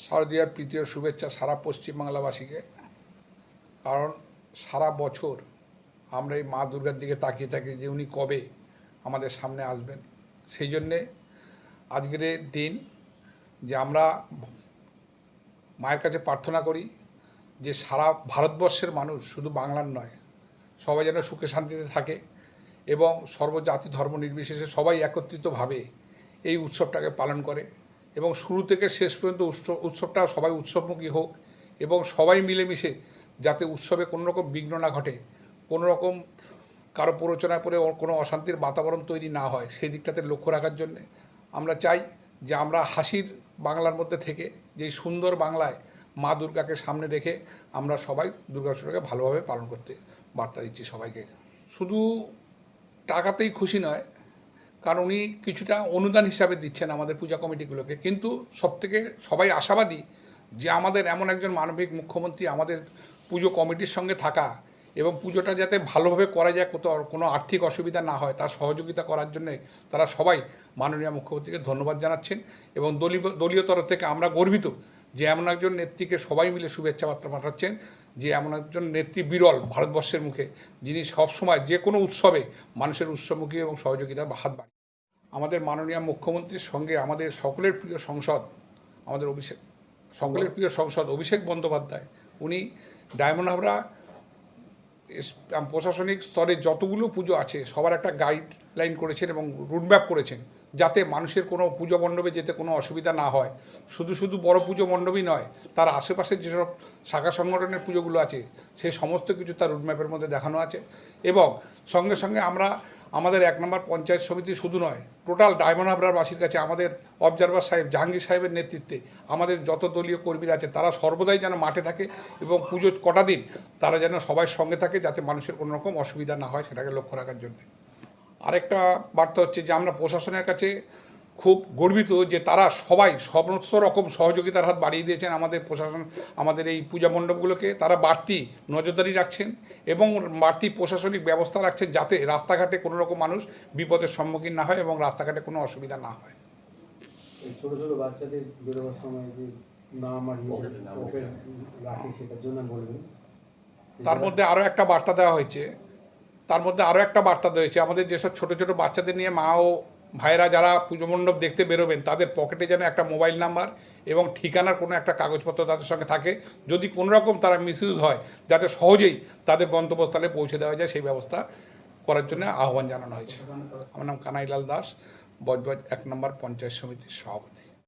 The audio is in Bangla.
শারদীয়ার প্রীতীয় শুভেচ্ছা সারা পশ্চিমবাংলাবাসীকে। কারণ সারা বছর আমরা এই মা দুর্গার দিকে তাকিয়ে থাকি যে উনি কবে আমাদের সামনে আসবেন। সেই জন্যে আজকের এই দিন যে আমরা মায়ের কাছে প্রার্থনা করি যে সারা ভারতবর্ষের মানুষ, শুধু বাংলার নয়, সবাই যেন সুখে শান্তিতে থাকে এবং সর্বজাতি ধর্ম নির্বিশেষে সবাই একত্রিতভাবে এই উৎসবটাকে পালন করে এবং শুরু থেকে শেষ পর্যন্ত উৎসবটা সবাই উৎসবমুখী হোক এবং সবাই মিলেমিশে যাতে উৎসবে কোনো রকম বিঘ্ন না ঘটে, কোনো রকম কারো প্ররোচনা করে কোনো অশান্তির বাতাবরণ তৈরি না হয়, সেই দিকটাতে লক্ষ্য রাখার জন্যে আমরা চাই যে আমরা হাসির বাংলার মধ্যে থেকে যেই সুন্দর বাংলায় মা দুর্গাকে সামনে রেখে আমরা সবাই দুর্গোৎসবটাকে ভালোভাবে পালন করতে বার্তা দিচ্ছি সবাইকে। শুধু টাকাতেই খুশি নয়, কারণ উনি কিছুটা অনুদান হিসাবে দিচ্ছেন আমাদের পূজা কমিটিগুলোকে, কিন্তু সবথেকে সবাই আশাবাদী যে আমাদের এমন একজন মানবিক মুখ্যমন্ত্রী আমাদের পুজো কমিটির সঙ্গে থাকা এবং পুজোটা যাতে ভালোভাবে করা যায়, কোনো আর্থিক অসুবিধা না হয়, তার সহযোগিতা করার জন্যে তারা সবাই মাননীয় মুখ্যমন্ত্রীকে ধন্যবাদ জানাচ্ছেন এবং দলীয় তরফ থেকে আমরা গর্বিত যে এমন একজন নেত্রীকে সবাই মিলে শুভেচ্ছা বার্তা পাঠাচ্ছেন, যে এমন একজন নেত্রী বিরল ভারতবর্ষের মুখে, যিনি সবসময় যে কোনো উৎসবে মানুষের উৎসবমুখী এবং সহযোগিতার হাত বাড়ান। আমাদের মাননীয় মুখ্যমন্ত্রীর সঙ্গে আমাদের সকলের প্রিয় সংসদ অভিষেক বন্দ্যোপাধ্যায়, উনি ডায়মন্ড হাবড়া প্রশাসনিক স্তরে যতগুলো পুজো আছে সবার একটা গাইডলাইন করেছেন এবং রুটম্যাপ করেছেন, যাতে মানুষের কোনো পুজো মণ্ডপে যেতে কোনো অসুবিধা না হয়। শুধু বড় পুজো মণ্ডপই নয়, তার আশেপাশের যেসব শাখা সংগঠনের পুজোগুলো আছে সেই সমস্ত কিছু তার রুটম্যাপের মধ্যে দেখানো আছে। এবং সঙ্গে সঙ্গে আমরা আমাদের 1 নম্বর পঞ্চায়েত সমিতি শুধু নয়, টোটাল ডায়মন্ড হাবড়ারবাসীর কাছে আমাদের অবজারভার সাহেব জাহাঙ্গীর সাহেবের নেতৃত্বে আমাদের যত দলীয় কর্মীরা আছে তারা সর্বদাই যেন মাঠে থাকে এবং পুজো কটা দিন তারা যেন সবাই সঙ্গে থাকে, যাতে মানুষের কোনো রকম অসুবিধা না হয় সেটাকে লক্ষ্য রাখার জন্য। আরেকটা বার্তা হচ্ছে যে আমরা প্রশাসনের কাছে খুব গর্বিত যে তারা সবাই সমস্ত রকম সহযোগিতার হাত বাড়িয়ে দিয়েছেন আমাদের প্রশাসন, আমাদের এই পূজা মণ্ডপগুলোকে তারা বাড়তি নজরদারি রাখছেন এবং বাড়তি প্রশাসনিক ব্যবস্থা রাখছেন, যাতে রাস্তাঘাটে কোনো রকম মানুষ বিপদের সম্মুখীন না হয় এবং রাস্তাঘাটে কোনো অসুবিধা না হয়। ছোট ছোট বাচ্চাদের বেরোবার সময় যে সেটার জন্য বলবেন। তার মধ্যে আরও একটা বার্তা দেওয়া হয়েছে, আমাদের যেসব ছোট ছোট বাচ্চাদের নিয়ে মা ও ভাইরা যারা পুজো মণ্ডপ দেখতে বেরোবেন তাদের পকেটে যেন একটা মোবাইল নাম্বার এবং ঠিকানার কোনো একটা কাগজপত্র তাদের সঙ্গে থাকে, যদি কোনো রকম তারা মিসইউজ হয় যাতে সহজেই তাদের গন্তব্যস্থলে পৌঁছে দেওয়া যায়, সেই ব্যবস্থা করার জন্য আহ্বান জানানো হয়েছে। আমার নাম কানাইলাল দাস, বজবজ 1 নম্বর পঞ্চায়েত সমিতির সভাপতি।